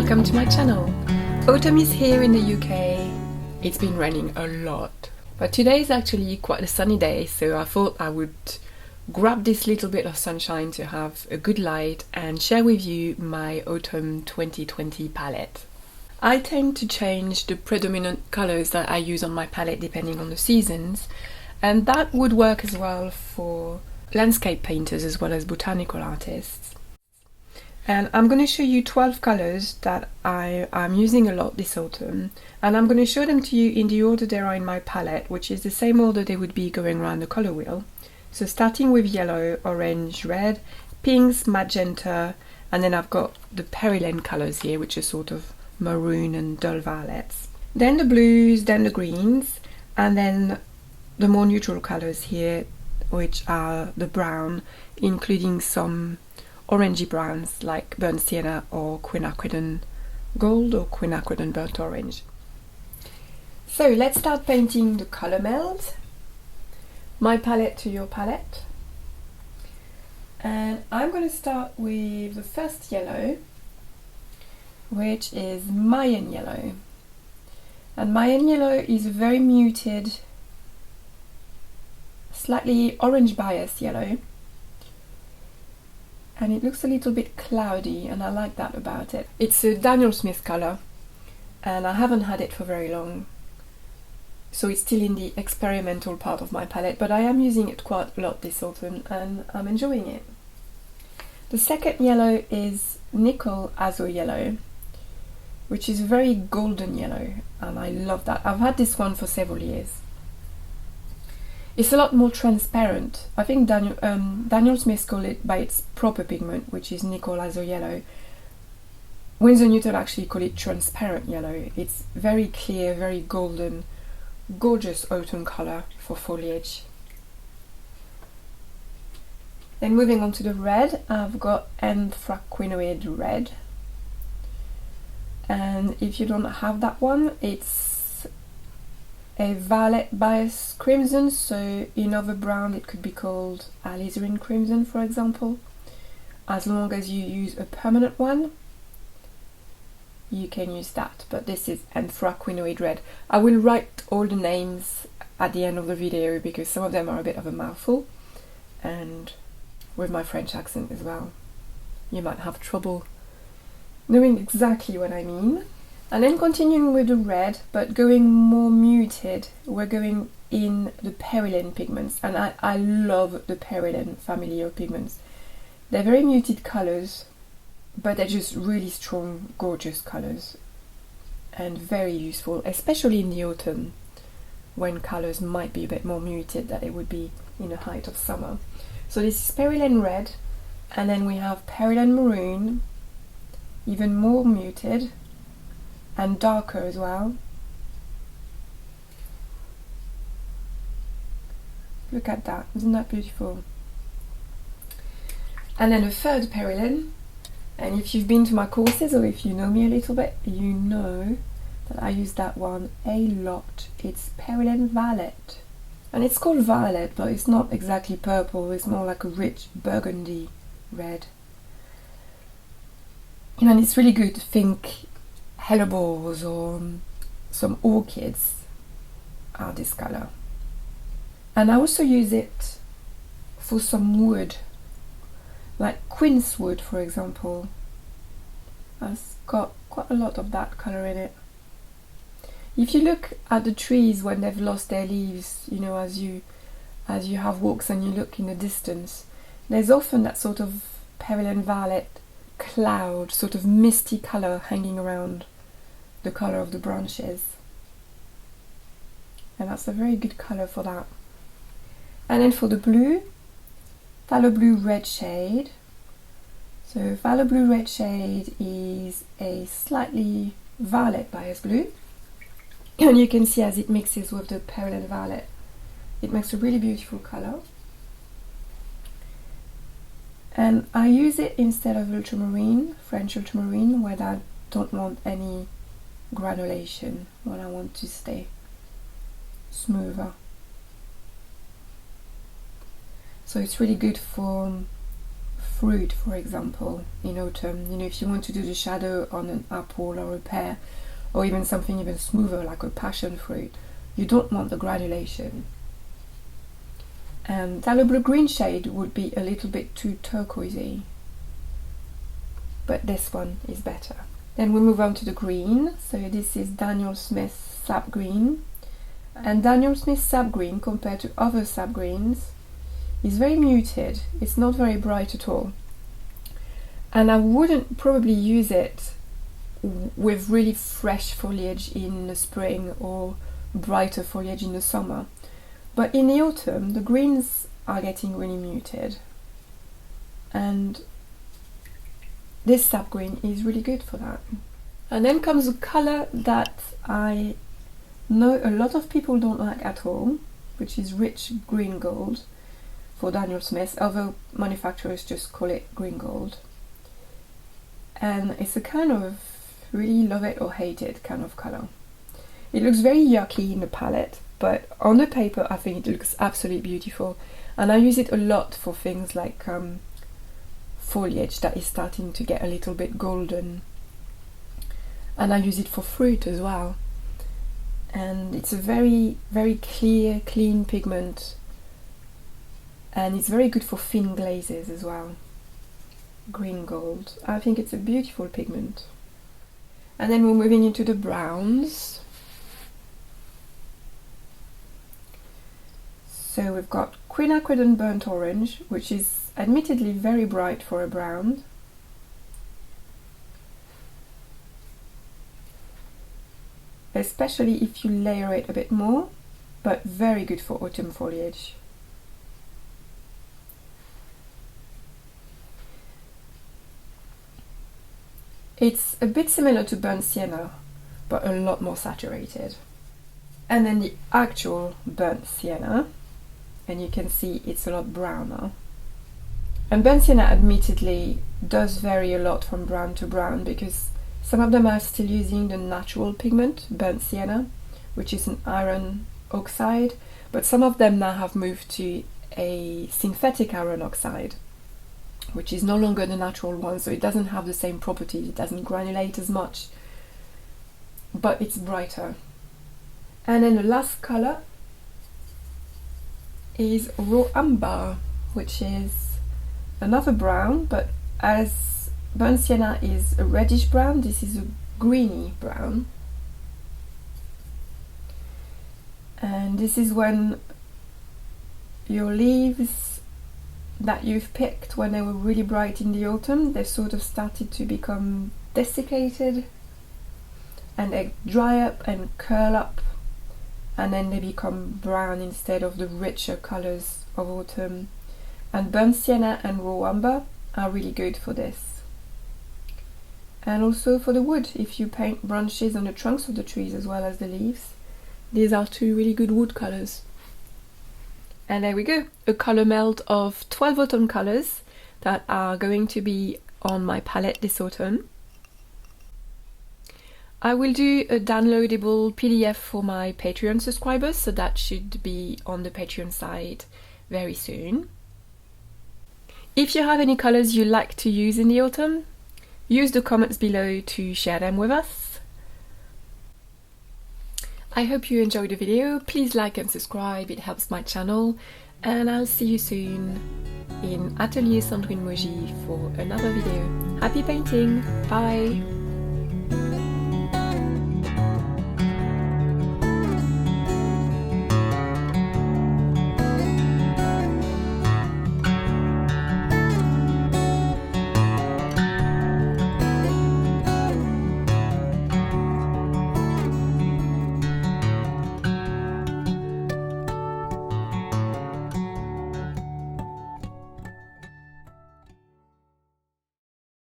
welcome to my channel. Autumn is here in the UK. It's been raining a lot, but today is actually quite a sunny day, so I thought I would grab this little bit of sunshine to have a good light and share with you my autumn 2020 palette. I tend to change the predominant colors that I use on my palette depending on the seasons, and that would work as well for landscape painters as well as botanical artists. And I'm going to show you 12 colors that I'm using a lot this autumn, and I'm going to show them to you in the order they are in my palette, which is the same order they would be going around the color wheel. So starting with yellow, orange, red, pinks, magenta, and then I've got the Perilene colors here, which are sort of maroon and dull violets. Then the blues, then the greens, and then the more neutral colors here, which are the brown, including some orangey browns like burnt sienna or quinacridone gold or quinacridone burnt orange. So let's start painting the color meld. My palette to your palette. And I'm going to start with the first yellow, which is Mayan yellow. And Mayan yellow is a very muted, slightly orange bias yellow. And it looks a little bit cloudy, and I like that about it. It's a Daniel Smith color, and I haven't had it for very long, so it's still in the experimental part of my palette, but I am using it quite a lot this autumn and I'm enjoying it. The second yellow is Nickel Azo Yellow, which is a very golden yellow, and I love that. I've had this one for several years. It's a lot more transparent. I think Daniel Smith called it by its proper pigment, which is Nickel Azo Yellow. Winsor Newton actually called it transparent yellow. It's very clear, very golden, gorgeous autumn color for foliage. Then moving on to the red, I've got Anthraquinoid Red. And if you don't have that one, it's a violet bias crimson, so in other brown it could be called alizarin crimson, for example. As long as you use a permanent one, you can use that, but this is Anthraquinoid Red. I will write all the names at the end of the video because some of them are a bit of a mouthful, and with my French accent as well, you might have trouble knowing exactly what I mean. And then continuing with the red, but going more muted, we're going in the Perilene pigments. And I love the Perilene family of pigments. They're very muted colors, but they're just really strong, gorgeous colors. And very useful, especially in the autumn, when colors might be a bit more muted than it would be in the height of summer. So this is Perilene Red, and then we have Perilene Maroon, even more muted, and darker as well. Look at that, isn't that beautiful? And then a third Perilene, and if you've been to my courses or if you know me a little bit, you know that I use that one a lot. It's Perilene Violet, and it's called violet, but it's not exactly purple, it's more like a rich burgundy red. And it's really good to think hellebores or some orchids are this color. And I also use it for some wood, like quince wood, for example. It's got quite a lot of that color in it. If you look at the trees when they've lost their leaves, you know, as you have walks and you look in the distance, there's often that sort of Perilene violet cloud, sort of misty color hanging around the color of the branches, and that's a very good color for that. And then for the blue, Phthalo Blue Red shade. So Phthalo Blue Red shade is a slightly violet bias blue, and you can see as it mixes with the Perilene Violet, it makes a really beautiful color. And I use it instead of ultramarine, French ultramarine, where I don't want any granulation, when I want to stay smoother. So it's really good for fruit, for example, in autumn. You know, if you want to do the shadow on an apple or a pear, or even something even smoother like a passion fruit, you don't want the granulation. And that blue green shade would be a little bit too turquoisey, but this one is better. Then we move on to the green. So this is Daniel Smith Sap Green, and Daniel Smith Sap Green, compared to other sap greens, is very muted. It's not very bright at all, and I wouldn't probably use it with really fresh foliage in the spring or brighter foliage in the summer. But in the autumn, the greens are getting really muted, and this sap green is really good for that. And then comes a colour that I know a lot of people don't like at all, which is rich green gold for Daniel Smith. Other manufacturers just call it green gold. And it's a kind of really love it or hate it kind of colour. It looks very yucky in the palette, but on the paper I think it looks absolutely beautiful, and I use it a lot for things like foliage that is starting to get a little bit golden, and I use it for fruit as well. And it's a very, very clear, clean pigment, and it's very good for thin glazes as well. Green gold, I think it's a beautiful pigment. And then we're moving into the browns. So we've got quinacridone burnt orange, which is admittedly very bright for a brown. Especially if you layer it a bit more, but very good for autumn foliage. It's a bit similar to burnt sienna, but a lot more saturated. And then the actual burnt sienna, and you can see it's a lot browner. And burnt sienna admittedly does vary a lot from brown to brown, because some of them are still using the natural pigment, burnt sienna, which is an iron oxide, but some of them now have moved to a synthetic iron oxide, which is no longer the natural one, so it doesn't have the same properties, it doesn't granulate as much, but it's brighter. And then the last colour is raw amber, which is another brown, but as burnt sienna is a reddish brown, this is a greeny brown. And this is when your leaves that you've picked when they were really bright in the autumn, they sort of started to become desiccated, and they dry up and curl up, and then they become brown instead of the richer colours of autumn. And burnt sienna and raw amber are really good for this. And also for the wood, if you paint branches on the trunks of the trees as well as the leaves, these are two really good wood colours. And there we go, a colour melt of 12 autumn colours that are going to be on my palette this autumn. I will do a downloadable PDF for my Patreon subscribers, so that should be on the Patreon site very soon. If you have any colours you like to use in the autumn, use the comments below to share them with us. I hope you enjoyed the video. Please like and subscribe, it helps my channel, and I'll see you soon in Atelier Sandrine Maugy for another video. Happy painting! Bye!